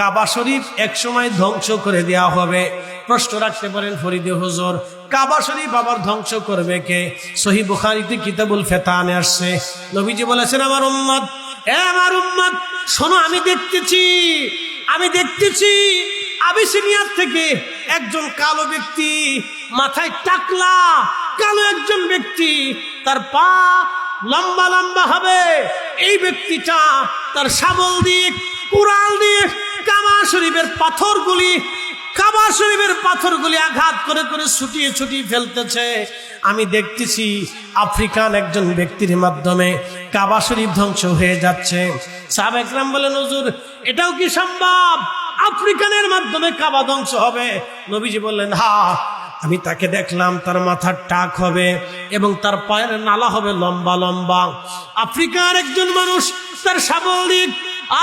কাবা শরীফ একসময় ধ্বংস করে দেওয়া হবে। প্রশ্ন রাখতে পারেন ফরিদে হুজুর, কাবা শরীফ আবার ধ্বংস করবে কে? সহিহ বুখারীতে কিতাবুল ফিতানে আসছে, নবীজি বলেছেন, আমার উম্মত, আমার উম্মত শোনো, আমি দেখতেছি আবিসিনিয়ার থেকে একজন কালো ব্যক্তি, মাথায় টাকলা কালো একজন ব্যক্তি, তার পা লম্বা লম্বা হবে। এই ব্যক্তিটা তার শাবল দিয়ে, কুড়াল দিয়ে কাবা শরীফের পাথরগুলি আঘাত করে করে ছুটিয়ে ফেলতেছে। আমি দেখতেছি আফ্রিকান একজন ব্যক্তির মাধ্যমে কাবা শরীফ ধ্বংস হয়ে যাচ্ছে। সাহাবা একরাম বলেন, হুজুর এটাও কি সম্ভব? আফ্রিকানের মাধ্যমে কাবা ধ্বংস হবে? নবীজি বললেন, হ্যাঁ, আমি তাকে দেখলাম, তার মাথার টাক হবে এবং তার পায়ের নালা হবে লম্বা লম্বা। আফ্রিকার একজন মানুষ তার শাবল দিয়ে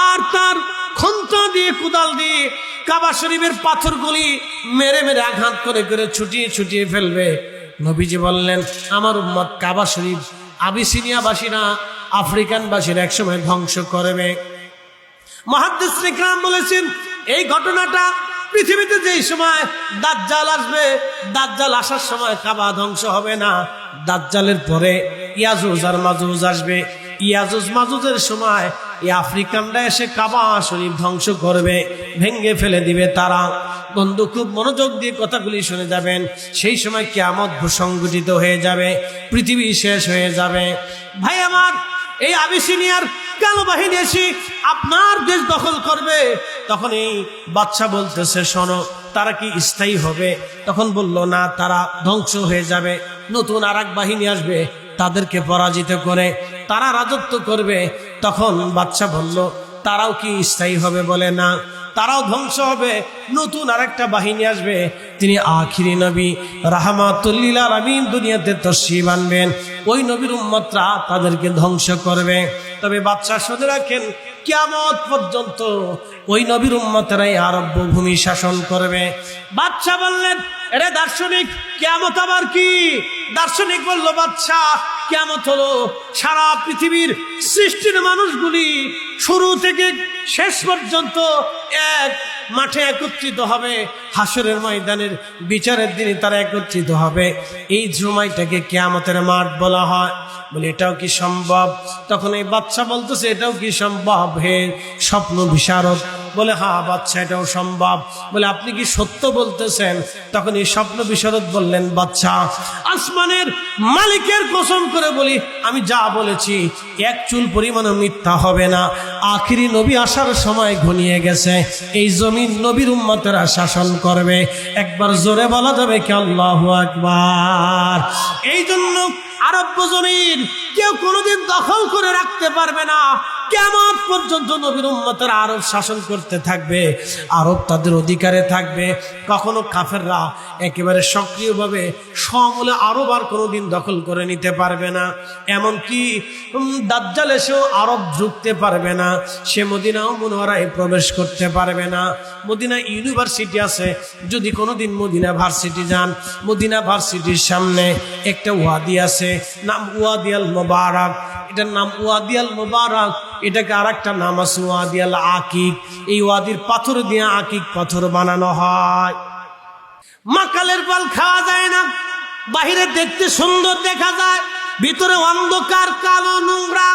আর তার খন্তা দিয়ে, কুদাল দিয়ে কাবা শরীফের পাথরগুলি মেরে মেরে আঘাত করে করে ছুটিয়ে ফেলবে। নবীজি বললেন, আমার উম্মত কাবা শরীফ আবিসিনিয়াবাসীরা, আফ্রিকানবাসীরা একসময় ধ্বংস করবে। মুহাদ্দিসিন ইকরাম বলেছেন, এই ঘটনাটা পৃথিবীতে যেই সময় দাজ্জাল আসবে, দাজ্জাল আসার সময় কাবা ধ্বংস হবে না। দাজ্জালের পরে ইয়াজুজ আর মাজুজ আসবে। ইয়াজুজ মাজুজের সময় এই আফ্রিকানরা এসে কাবা শরীফ ধ্বংস করবে, ভেঙ্গে ফেলে দিবে তারা। বন্ধু, খুব মনোযোগ দিয়ে কথাগুলি শুনে যাবেন। সেই সময় কিয়ামত সংঘটিত হয়ে যাবে, পৃথিবী শেষ হয়ে যাবে। ভাই আমার, এই আবিসিনিয়ার কালো বাহিনী এসে আপনার দেশ দখল করবে। তখন এই বাদশা বলতেছে, শোনো, তারা কি স্থায়ী হবে? তখন বলল, না, তারা ধ্বংস হয়ে যাবে। নতুন আর এক বাহিনী আসবে, তাদেরকে পরাজিত করে তারা রাজত্ব করবে। তখন বাদশা বলল, তারাও কি স্থায়ী হবে? বলে, না, তারাও ধ্বংস হবে। নতুন আরেকটা বাহিনী আসবে, তিনি আখিরি নবী রাহমাতুল লিল আলামিন দুনিয়াতে তশরীফ আনবেন। ওই নবীর উম্মতরা তাদেরকে ধ্বংস করবে। তবে বাদশা শুনে রাখেন, কিয়ামত পর্যন্ত ওই নবীর উম্মতেরাই আরব ভূমি শাসন করবে। বাদশা বললেন, এরে দার্শনিক, কিয়ামত আবার কি? দার্শনিক বলল, বাদশা, কিয়ামত হলো সারা পৃথিবীর সৃষ্টির মানুষগুলি শুরু থেকে শেষ পর্যন্ত এক মাঠে একত্রিত হবে। হাসরের ময়দানের বিচারের দিনে তারা একত্রিত হবে। এই সময়টাকে কিয়ামতের মাঠ বলা হয়। বলে, এটাও কি সম্ভব? তখন এই বাদশা বলতেছে, এটাও কি সম্ভব হে স্বপ্ন বিশারদ? বলে, হ্যাঁ বাদশা, এটাও সম্ভব। বলে, আপনি কি সত্য বলতেছেন? তখন এই স্বপ্ন বিশারদ বললেন, বাদশা, আসমানের মালিকের কসম করে বলি, আমি যা বলেছি এক চুল পরিমাণও মিথ্যা হবে না। আখিরি নবী আসার সময় ঘনিয়ে গেছে। এই জমিন নবীর উম্মতেরা শাসন করবে। একবার জোরে বলা যাবে কি আল্লাহু আকবার? এই জন্য আরব জমিন কেউ কোনোদিন দখল করে রাখতে পারবে না। কিয়ামত পর্যন্ত নবীর উম্মতেরা আরব শাসন করতে থাকবে, আরব তাদের অধিকারে থাকবে। কখনো কাফেররা একেবারে সক্রিয়ভাবে সমূলে আরব আর কোনোদিন দখল করে নিতে পারবে না। এমনকি দাজ্জাল এসেও আরব ঢুকতে পারবে না। সে মদিনা মুনওয়ারায় প্রবেশ করতে পারবে না। মদিনা ইউনিভার্সিটি আছে, যদি কোনোদিন মদিনা ভার্সিটি যান, মদিনা ভার্সিটির সামনে একটা ওয়াদি আছে, নাম ওয়াদি আল মুবারাক। এটার নাম ওয়াদি আল মুবারাক। এটাকে আর একটা নাম আছে ওয়াদি আল আকিক। এই ওয়াদির পাথর দিয়ে আকিক পাথর বানানো হয়। মাকালের ফল খাওয়া যায় না, বাহিরে দেখতে সুন্দর দেখা যায়, ভিতরে অন্ধকার, কালো, নোংরা,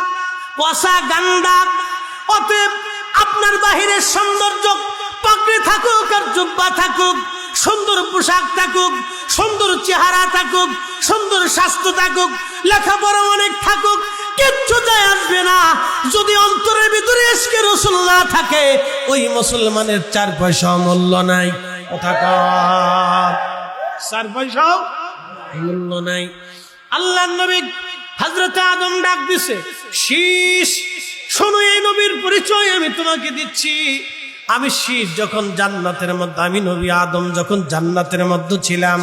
পচা, গান্দা। অতএব আপনার বাহিরের সৌন্দর্য পাগড়ি থাকুক আর জুব্বা থাকুক, সুন্দর পোশাক থাকুক, সুন্দর চেহারা থাকুক, সুন্দর স্বাস্থ্য থাকুক, লেখাপড়া অনেক থাকুক, কিচ্ছু যায় আসবে না যদি অন্তরের ভিতরে ইশকে রাসূল না থাকে। ওই মুসলমানের 4 পয়সা মূল্য নাই। কথা কর, 4 পয়সা মূল্য নাই। আল্লাহর নবী হযরত আদম ডাক দিছে, শীষ শোনো, এই নবীর পরিচয় আমি তোমাকে দিচ্ছি। আমি শীষ যখন জান্নাতের মধ্যে, আমি নবী আদম যখন জান্নাতের মধ্যে ছিলাম,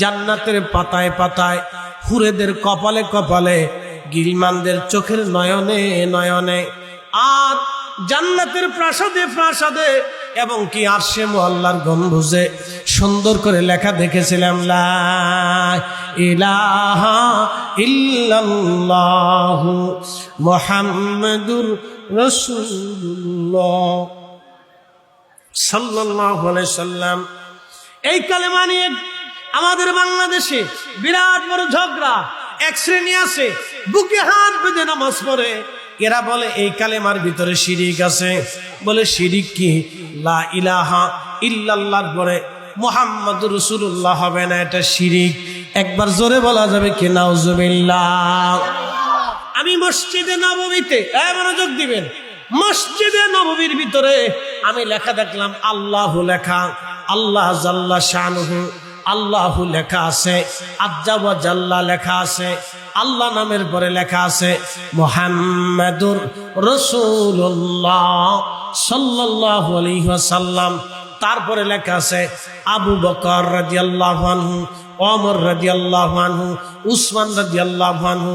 জান্নাতের পাতায় পাতায়, হুরেদের কপালে কপালে, গিলমানদের চোখের নয়নে নয়নে, আর জান্নাতের প্রাসাদে প্রাসাদে, এবং কি আরশে মুআল্লার গম্বুজে সুন্দর করে লেখা দেখেছিলাম, লা ইলাহা ইল্লাল্লাহু মুহাম্মাদুর রাসূলুল্লাহ। সাল্লাল্লাহু আলাইহি সাল্লাম। এই কালেমা নিয়ে আমাদের বাংলাদেশে বিরাট বড় ঝগড়া। এক শ্রেণী আছে বুকে হাত বেঁধে নামাজ পড়ে, এরা বলে এই কালেমার ভিতরে শিরিক আছে। বলে শিরিক কি? লা ইলাহা ইল্লাল্লাহর পরে মুহাম্মাদুর রাসূলুল্লাহ হবে না, এটা শিরিক। একবার জোরে বলা যাবে কি নাউজুবিল্লাহ? আমি মসজিদে নববীতে, মনোযোগ দিবেন, মসজিদে নববীর ভিতরে আমি লেখা দেখলাম আল্লাহু লেখা, আল্লাহ জাল্লা শানুহু আল্লাহু লেখা আছে, আজ্জা ওয়া জাল্লা লেখা আছে, আল্লাহ নামের পরে লেখা আছে মুহাম্মাদুর রাসূলুল্লাহ সাল্লাল্লাহু আলাইহি ওয়াসাল্লাম। তারপরে লেখা আছে আবু বকর রাদিয়াল্লাহু আনহু, ওমর রাদিয়াল্লাহু আনহু, উসমান রাদিয়াল্লাহু আনহু,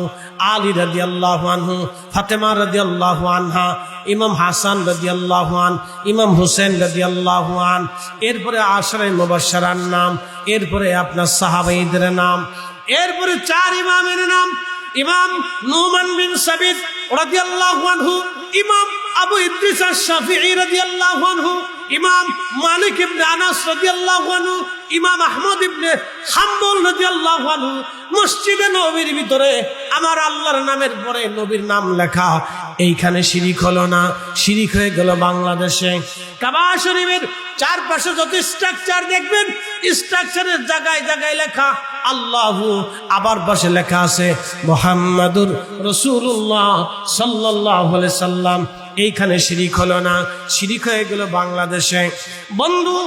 আলী রাদিয়াল্লাহু আনহু, ফাতেমা রাদিয়াল্লাহু আনহা, ইমাম হাসান রাদিয়াল্লাহু আন, ইমাম হুসেন রাদিয়াল্লাহু আন। এরপরে আশরায়ে মুবাশশারার নাম, এরপরে আপনার সাহাবাঈদের নাম, এরপরে চার ইমামের নাম। ইমাম নুমান বিন সাবিত রাদিয়াল্লাহু আনহু, ইমাম আবু ইদ্রিস আশ-শাফিঈ রাদিয়াল্লাহু আনহু, ইমাম মালিক ইবনে আনাস রাদিয়াল্লাহু আনহু, ইমাম আহমদ ইবনে হাম্বল রাদিয়াল্লাহু আনহু। মসজিদে নববীর ভিতরে আমার আল্লাহর নামের পরে নবীর নাম লেখা, এইখানে শিরিক হলো না? শিরিক হয়ে গেল বাংলাদেশে। কাবা শরীফের চারপাশে যত স্ট্রাকচার দেখবেন, স্ট্রাকচারের জায়গায় জায়গায় লেখা আল্লাহু, আবার পাশে লেখা আছে মুহাম্মাদুর রাসূলুল্লাহ সাল্লাল্লাহু আলাইহি সাল্লাম। এইখানে শিরিক হলো না? শিরিক হয়ে গেল বাংলাদেশে। বন্ধু,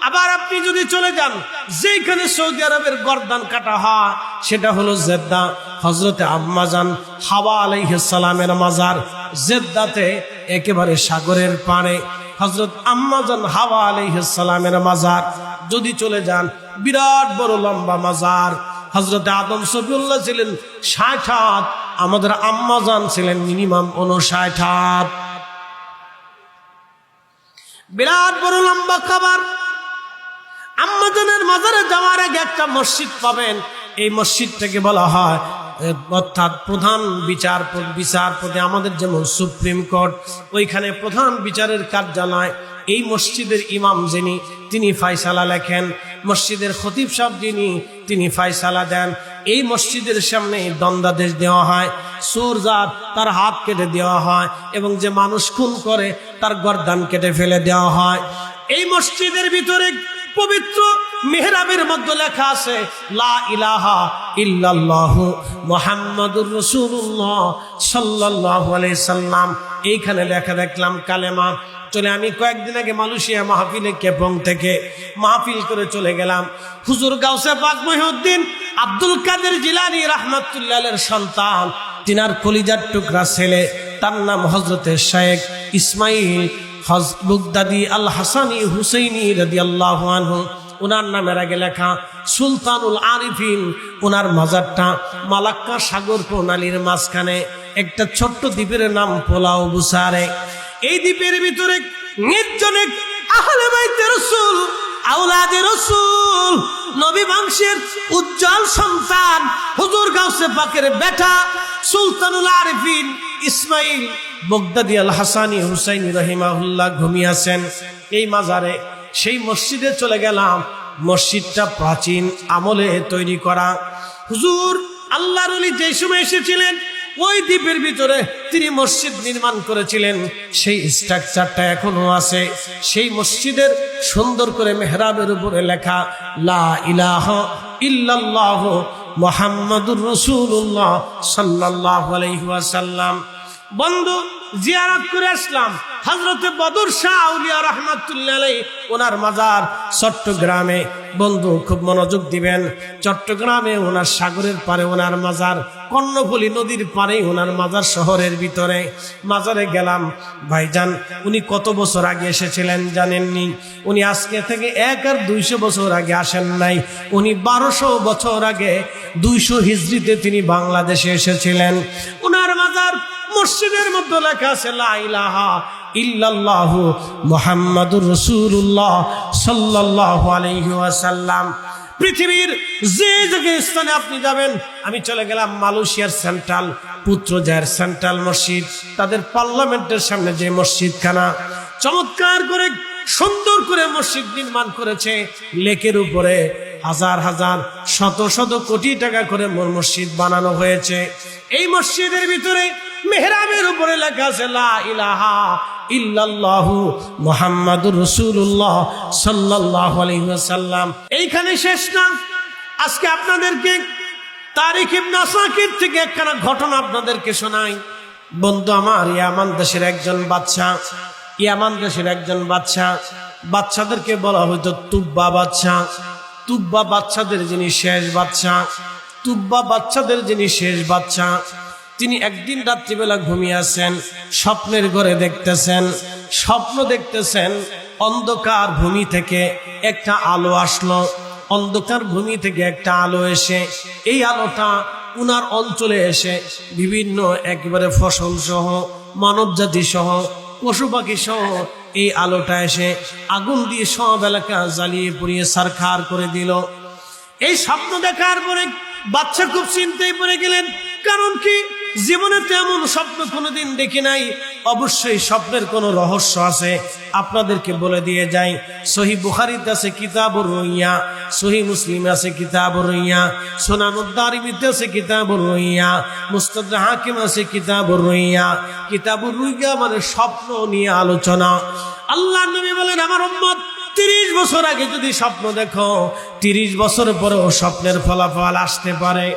আবার আপনি যদি চলে যান যেখানে সৌদি আরবের গর্দান কাটা হয়, সেটা হলো জেদ্দা। হযরতে আম্মা জান হাওয়া আলাইহিস সালামের মাজার জেদ্দাতে, একেবারে সাগরের পাড়ে হযরত আম্মা জান হাওয়া আলাইহিস সালামের মাজার। যদি চলে যান, বিরাট বড় লম্বা মাজার। হযরতে আদম সফিউল্লাহ ছিলেন ৬০ হাত, আমাদের আম্মা জান ছিলেন মিনিমাম ৫৯ হাত। বিরাট বড় লম্বা খাবার। আম্মা জানের মাজারে যাওয়ার আগে একটা মসজিদ পাবেন, এই মসজিদটাকে বলা হয় অর্থাৎ প্রধান বিচারপতি। আমাদের যেমন সুপ্রিম কোর্ট, ওইখানে প্রধান বিচারের কার্যালয়। এই মসজিদের ইমাম যিনি, তিনি ফায়সালা লেখেন। মসজিদের খতিব সাহেব যিনি, তিনি ফায়সালা দেন। এই মসজিদের সামনে দণ্ডাদেশ দেওয়া হয়, চোর যার তার হাত কেটে দেওয়া হয়, এবং যে মানুষ খুন করে তার গর্দান কেটে ফেলে দেওয়া হয়। এই মসজিদের ভিতরে পবিত্র মেহরাবের মধ্যে লেখা আছে লা ইলাহা ইল্লাল্লাহু মুহাম্মাদুর রাসূলুল্লাহ সাল্লাল্লাহু আলাইহি সাল্লাম। এইখানে লেখা দেখলাম কালেমা। চলে আমি কয়েকদিন আগে মালয়েশিয়া মাহফিলে কেপং থেকে মাহফিল করে চলে গেলাম। হুজুর গাউসে পাক মহিউদ্দিন আব্দুল কাদের জিলানী রাহমাতুল্লাহ আলাইহির সন্তান, তিনার কলিজার টুকরা ছেলে, তার নাম হযরতে শেখ ইসমাইল বুগদাদি আল হাসানি হুসাইনি রাদিয়াল্লাহু আনহু। ওনার নামের আগে লেখা সুলতানুল আরিফিন। ওনার মাজারটা মালাক্কা সাগর প্রণালীর মাঝখানে একটা ছোট্ট দ্বীপের নাম পোলাও বুসারে। এই দ্বীপের ভিতরে নির্জনে আহলে বাইতে রাসূল, আওলাদে রাসূল, নবী বংশের উজ্জ্বল সন্তান হুজুর গাউসে পাকের বেটা সুলতানুল আরিফিন ইসমাইল বগদাদি আল হাসানি হুসাইনি রাহিমাহুল্লাহ ঘুমিয়েছেন এই মাজারে। সেই মসজিদে চলে গেলাম। মসজিদটা প্রাচীন আমলে তৈরি করা। হুজুর আল্লাহর ওলি যে সময় এসেছিলেন, ওই দ্বীপের ভিতরে তিনি মসজিদ নির্মাণ করেছিলেন। সেই স্ট্রাকচারটা এখনো আছে। সেই মসজিদের সুন্দর করে মেহরাবের উপরে লেখা লা ইলাহা ইল্লাল্লাহু মুহাম্মাদুর রাসূলুল্লাহ সাল্লাল্লাহু আলাইহি ওয়াসাল্লাম। বন্ধু, জিয়ারত করে আসলাম হযরতে বদর শাহ আউলিয়া রাহমাতুল্লাহ আলাইহি, ওনার মাজার চট্টগ্রামে। বন্ধু খুব মনোযোগ দিবেন, চট্টগ্রামে ওনার সাগরের পারে ওনার মাজার, কর্ণফুলী নদীর পারে ওনার মাজার, শহরের ভিতরে। মাজারে গেলাম। ভাইজান উনি কত বছর আগে এসেছিলেন জানেননি? উনি আজকে থেকে 100-200 বছর আগে আসেন নাই। উনি 1200 বছর আগে 200 হিজরিতে তিনি বাংলাদেশে এসেছিলেন। ওনার মাজার মসজিদের মধ্যে লেখা আছে লা ইলাহা ইল্লাল্লাহু মুহাম্মাদুর রাসূলুল্লাহ সাল্লাল্লাহু আলাইহি ওয়াসাল্লাম। পৃথিবীর যে জায়গায় স্থানে আপনি যাবেন, আমি চলে গেলাম মালয়েশিয়ার সেন্ট্রাল পুত্রজায়ের সেন্ট্রাল মসজিদ, তাদের পার্লামেন্টের সামনে যে মসজিদখানা চমৎকার করে সুন্দর করে মসজিদ নির্মাণ করেছে। লেকের উপরে হাজার হাজার শত শত কোটি টাকা করে মসজিদ বানানো হয়েছে। এই মসজিদের ভিতরে মেহরাবের উপরে লেখা আছে লা ইলাহা ইল্লাল্লাহু মুহাম্মাদুর রাসূলুল্লাহ সাল্লাল্লাহু আলাইহি ওয়াসাল্লাম। এইখানে শেষ না, আজকে আপনাদেরকে তারিখ ইবনে আসাকির থেকে একখানা ঘটনা আপনাদেরকে শোনাই। বন্ধু আমার, ইয়ামান দেশের একজন বাদশা, বাচ্চাদেরকে বলা হয়তো তুব্বা বাচ্চা। তুব্বা বাচ্চাদের যিনি শেষ বাচ্চা, তিনি একদিন রাত্রিবেলা ঘুমিয়ে আছেন, স্বপ্নের ঘরে স্বপ্ন দেখতেছেন অন্ধকার ভূমি থেকে একটা আলো আসলো। অন্ধকার ভূমি থেকে একটা আলো এসে, এই আলোটা উনার অঞ্চলে এসে বিভিন্ন একেবারে ফসল সহ, মানব জাতি সহ, পশু পাখি সহ এই আলোটা এসে আগুন দিয়ে সব এলাকা জ্বালিয়ে পুড়িয়ে ছারখার করে দিল। এই স্বপ্ন দেখার পরে বাচ্চা খুব চিন্তায় পড়ে গেলেন। কারণ কি, জীবনে তেমন স্বপ্ন কোনোদিন দেখি নাই। অবশ্যই স্বপ্নের কোনো রহস্য আছে, আপনাদেরকে বলে দিয়ে যাই। সহিহ বুখারীতে আছে কিতাবুর রুইয়া, সহিহ মুসলিমে আছে কিতাবুর রুইয়া, সুনানুদ দারিমিতে আছে কিতাবুর রুইয়া, মুস্তাদরাক হাকিম আছে কিতাবুর রুইয়া। কিতাবুর রুইয়া মানে স্বপ্ন নিয়ে আলোচনা। আল্লাহর নবী বলেন, আমার উম্মত 30 বছর আগে যদি স্বপ্ন দেখো, 30 বছর পরেও স্বপ্নের ফলাফল আসতে পারে।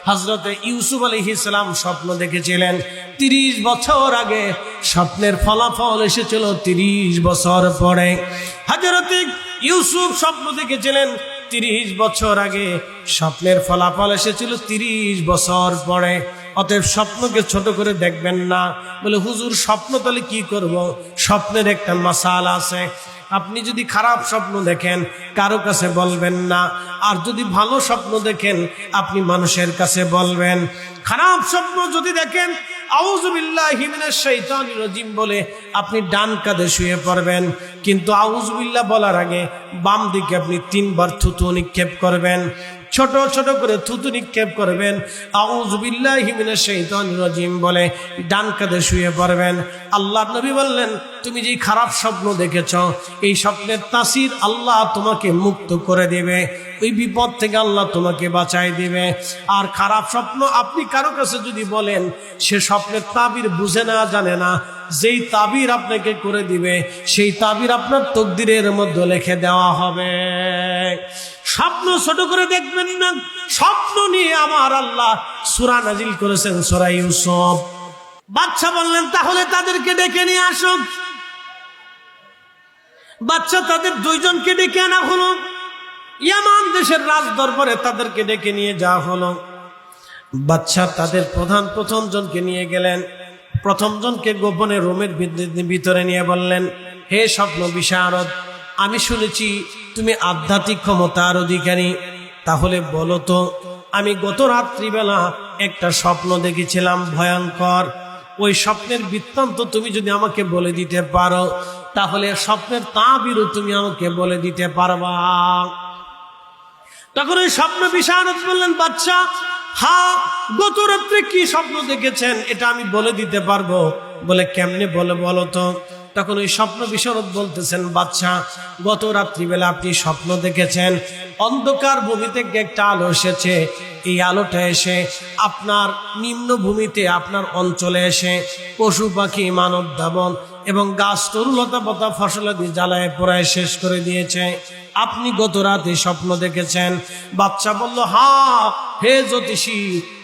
হযরতে ইউসুফ আলাইহিস সালাম স্বপ্ন দেখেছিলেন 30 বছর আগে, স্বপ্নের ফলাফল এসেছিল 30 বছর পরে। হযরতে ইউসুফ স্বপ্ন দেখেছিলেন 30 বছর আগে, স্বপ্নের ফলাফল এসেছিল 30 বছর পরে। অতএব স্বপ্নকে ছোট করে দেখবেন না। বলে হুজুর স্বপ্ন তাহলে কি করব? স্বপ্নের একটা মাসালা আছে। আপনি যদি খারাপ স্বপ্ন দেখেন কারো কাছে বলবেন না, আর যদি ভালো স্বপ্ন দেখেন আপনি মানুষের কাছে বলবেন। খারাপ স্বপ্ন যদি দেখেন আউযু বিল্লাহি মিনাশ শাইতানির রাজিম বলে আপনি ডান কাঁধে শুয়ে পড়বেন, কিন্তু আউযু বিল্লাহ বলার আগে বাম দিকে আপনি 3 বার থুতু নিক্ষেপ করবেন। ছোট ছোট করে থুতু নিক্ষেপ করবেন, আউযু বিল্লাহি মিনাশ শাইতানির রাজিম বলে ডান কাঁধে শুয়ে পড়বেন। আল্লাহর নবী বললেন, তুমি যে খারাপ স্বপ্ন দেখেছ, এই স্বপ্নের তাসির আল্লাহ তোমাকে মুক্ত করে দেবে, ওই বিপদ থেকে আল্লাহ তোমাকে বাঁচাই দিবে। আর খারাপ স্বপ্ন আপনি কারো কাছে যদি বলেন, সে স্বপ্নের তাবির বুঝে না, জানে না, যেই তাবির আপনাকে করে দিবে সেই তাবির আপনার তকদিরের মধ্যে লিখে দেওয়া হবে। স্বপ্ন ছোট করে দেখবেন না। স্বপ্ন নিয়ে আমার আল্লাহ সূরা নাজিল করেছেন, সূরা ইউসুফ। বাদশা বললেন, তাহলে তাদেরকে ডেকে নিয়ে আসো। বাদশা তাদের 2 জনকে ডেকে আনা হলো। ইয়ামান দেশের রাজ দরবারে তাদেরকে ডেকে নিয়ে যাওয়া হলো। বাদশা তাদের প্রথম জনকে নিয়ে গেলেন। প্রথম জনকে গোপনে রুমের ভিতরে নিয়ে বললেন, হে স্বপ্ন বিশারদ, আমি শুনেছি তুমি আধ্যাত্মিক ক্ষমতার অধিকারী। তাহলে বলো তো, আমি গত রাত্রিবেলা একটা স্বপ্ন দেখেছিলাম ভয়ঙ্কর। ওই স্বপ্নের বৃত্তান্ত তুমি যদি আমাকে বলে দিতে পারো, তাহলে স্বপ্নের তাবিরও তুমি আমাকে বলে দিতে পারবা। তখন ওই স্বপ্ন বিশারদ বললেন, বাদশা, হ্যাঁ, গত রাত্রে কি স্বপ্ন দেখেছেন এটা আমি বলে দিতে পারবো। বলে কেমনে বলো তো। তখন ওই স্বপ্ন বিশারদ বলতেছেন, বাদশা, গত রাত্রিবেলা আপনি স্বপ্ন দেখেছেন অন্ধকার ভূমি থেকে একটা আলো এসেছে। এই আলোটা এসে আপনার নিম্ন ভূমিতে, আপনার অঞ্চলে এসে পশু পাখি, মানব দাবন এবং গাছ তরুলতা পাতা ফসলাদি জ্বালায় পোড়ায় শেষ করে দিয়েছে। আপনি গত রাতে স্বপ্ন দেখেছেন। বাদশা বলল, হ্যাঁ হে জ্যোতিষী,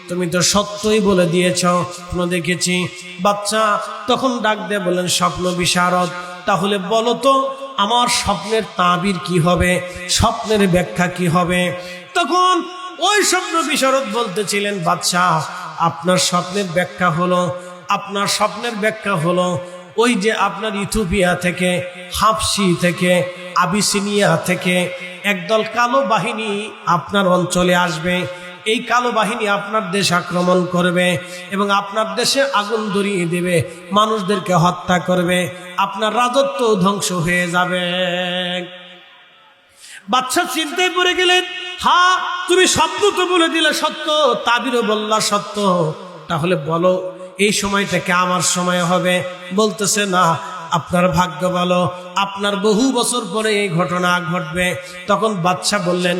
তুমি তো সত্যই বলে দিয়েছ, স্বপ্ন দেখেছি। বাদশা তখন ডাক দিয়ে বলেন, স্বপ্ন বিশারদ, তাহলে বলো তো আমার স্বপ্নের তাবির কি হবে, স্বপ্নের ব্যাখ্যা কি হবে। তখন ওই স্বপ্ন বিশারদ বলতেছিলেন, বাদশা, আপনার স্বপ্নের ব্যাখ্যা হলো ওই যে আপনার ইথিওপিয়া থেকে, হাবশি থেকে, আবিসিনিয়া থেকে একদল কালো বাহিনী আপনার অঞ্চলে আসবে। এই কালো বাহিনী আপনার দেশ আক্রমণ করবে এবং আপনার দেশে আগুন ধরিয়ে দেবে, মানুষদেরকে হত্যা করবে, আপনার রাজত্ব ধ্বংস হয়ে যাবে। বাদশা চিন্তায় পড়ে গেলেন, হ্যাঁ তুমি স্বপ্ন তো বলে দিলে সত্য, তাবিরও বললা সত্য, তাহলে বলো এই সময়টাকে আমার সময় হবে। বলতেছে, না, আপনার ভাগ্য ভালো, আপনার বহু বছর পরে এই ঘটনা ঘটবে। তখন বাদশা বললেন,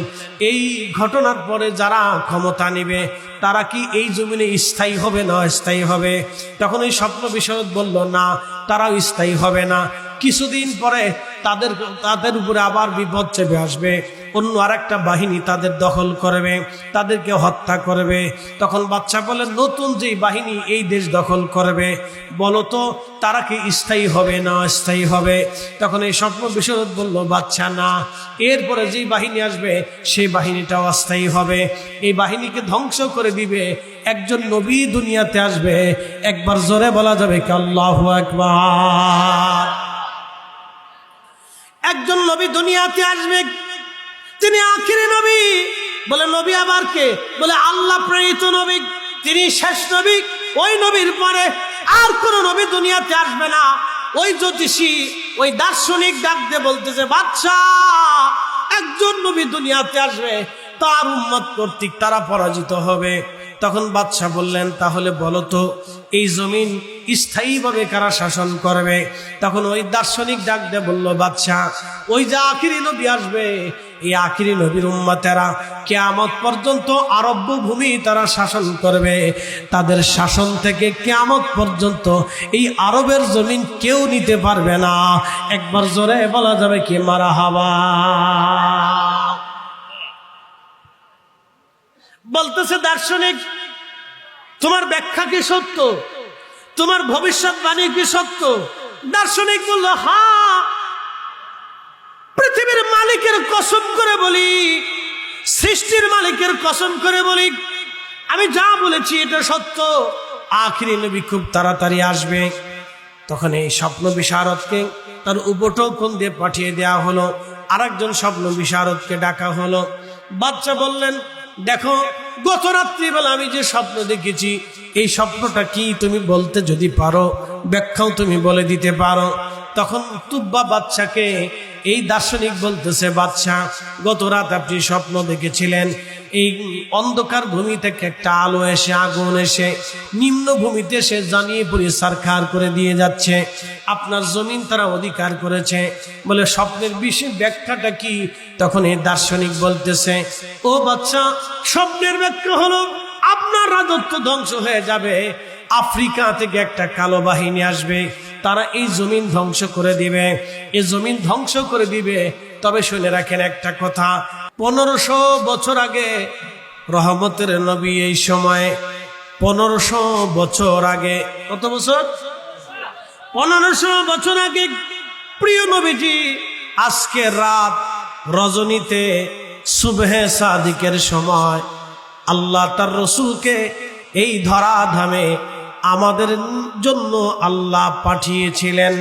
এই ঘটনার পরে যারা ক্ষমতা নিবে তারা কি এই জমিনে স্থায়ী হবে না অস্থায়ী হবে? তখন এই স্বপ্ন বিশারদ বলল, না, তারাও স্থায়ী হবে না। কিছুদিন পরে তাদের উপরে আবার বিপদ চেপে আসবে, অন্য আরেকটা বাহিনী তাদের দখল করবে, তাদেরকে হত্যা করবে। তখন বাদশা বলে, নতুন যে বাহিনী এই দেশ দখল করবে, বলো তো তারা কি স্থায়ী হবে না অস্থায়ী হবে? তখন এই স্বপ্ন বিশারদ বলল, বাদশা, না, এরপরে যে বাহিনী আসবে সেই বাহিনীটাও অস্থায়ী হবে, এই বাহিনীকে ধ্বংস করে দিবে। একজন নবী দুনিয়াতে আসবে, একবার জোরে বলা যাবে কি আল্লাহু আকবার? একজন নবী দুনিয়াতে আসবে, তিনি আখিরি নবী। বলে, নবী আবার কে? বলে, আল্লাহ প্রেরিত নবী, তিনি শেষ নবী। ওই নবীর পরে আর কোন নবী দুনিয়াতে আসবে না। ওই জ্যোতিষী, ওই দার্শনিক ডাক দিয়ে বলতেছে, বাদশা, একজন নবী দুনিয়াতে আসবে, তার উম্মত কর্তৃক তারা পরাজিত হবে। তখন বাদশা বললেন, তাহলে বলো তো এই জমিন স্থায়ীভাবে কারা শাসন করবে? তখন ওই দার্শনিক ডাক দিয়ে বলল, বাদশা, ওই যে আখিরি নবী আসবে, এই আখিরি নবীর উম্মতেরা কিয়ামত পর্যন্ত আরব্য ভূমি তারা শাসন করবে। তাদের শাসন থেকে কিয়ামত পর্যন্ত এই আরবের জমিন কেউ নিতে পারবে না। একবার জোরে বলা যাবে কি মারহাবা? বলতেছে দার্শনিক, তোমার ব্যাখ্যা কি সত্য? তোমার ভবিষ্যৎবাণী কি সত্য? দার্শনিক বলল, হ্যাঁ, পৃথিবীর মালিকের কসম করে বলি, সৃষ্টির মালিকের কসম করে বলি, আমি যা বলেছি এটা সত্য। আখিরি নবী খুব তাড়াতাড়ি আসবে। তখন এই স্বপ্ন বিশারদকে তার উপটোকন দিয়ে পাঠিয়ে দেওয়া হলো। আরেকজন স্বপ্ন বিশারদকে ডাকা হলো। বাদশা বললেন, দেখো, গত রাত্রিবেলা আমি যে স্বপ্ন দেখেছি, এই স্বপ্নটা কি তুমি বলতে যদি পারো, ব্যাখ্যাও তুমি বলে দিতে পারো। তখন তুব্বা বাদশাকে এই দার্শনিক বলতেছে, বাদশা, গত রাত আপনি স্বপ্ন দেখেছিলেন, এই অন্ধকার ভূমি থেকে একটা আলো এসে, আগুন এসে নিম্ন ভূমিতে সে জানিয়ে পড়ে সারখার করে দিয়ে যাচ্ছে, আপনার জমিন তারা অধিকার করেছে। বলে, স্বপ্নের বিশেষ ব্যাখ্যাটা কি? তখন এই দার্শনিক বলতেছে, ও বাদশা, স্বপ্নের ব্যাখ্যা হলো আপনার রাজত্ব ধ্বংস হয়ে যাবে, আফ্রিকা থেকে একটা কালো বাহিনী আসবে, তারা এই জমিন ধ্বংস করে দিবে, এই জমিন ধ্বংস করে দিবে। তবে শুনে রাখেন একটা কথা, 1500 বছর আগে রহমতের নবী, এই সময় 1500 বছর আগে, কত বছর? 1500 বছর আগে প্রিয় নবীজি আজকে রাত রজনীতে সুবহে সাদিকের সময় আল্লাহ তার রসুলকে এই ধরাধামে আমাদের জন্য আল্লাহ পাঠিয়েছিলেন।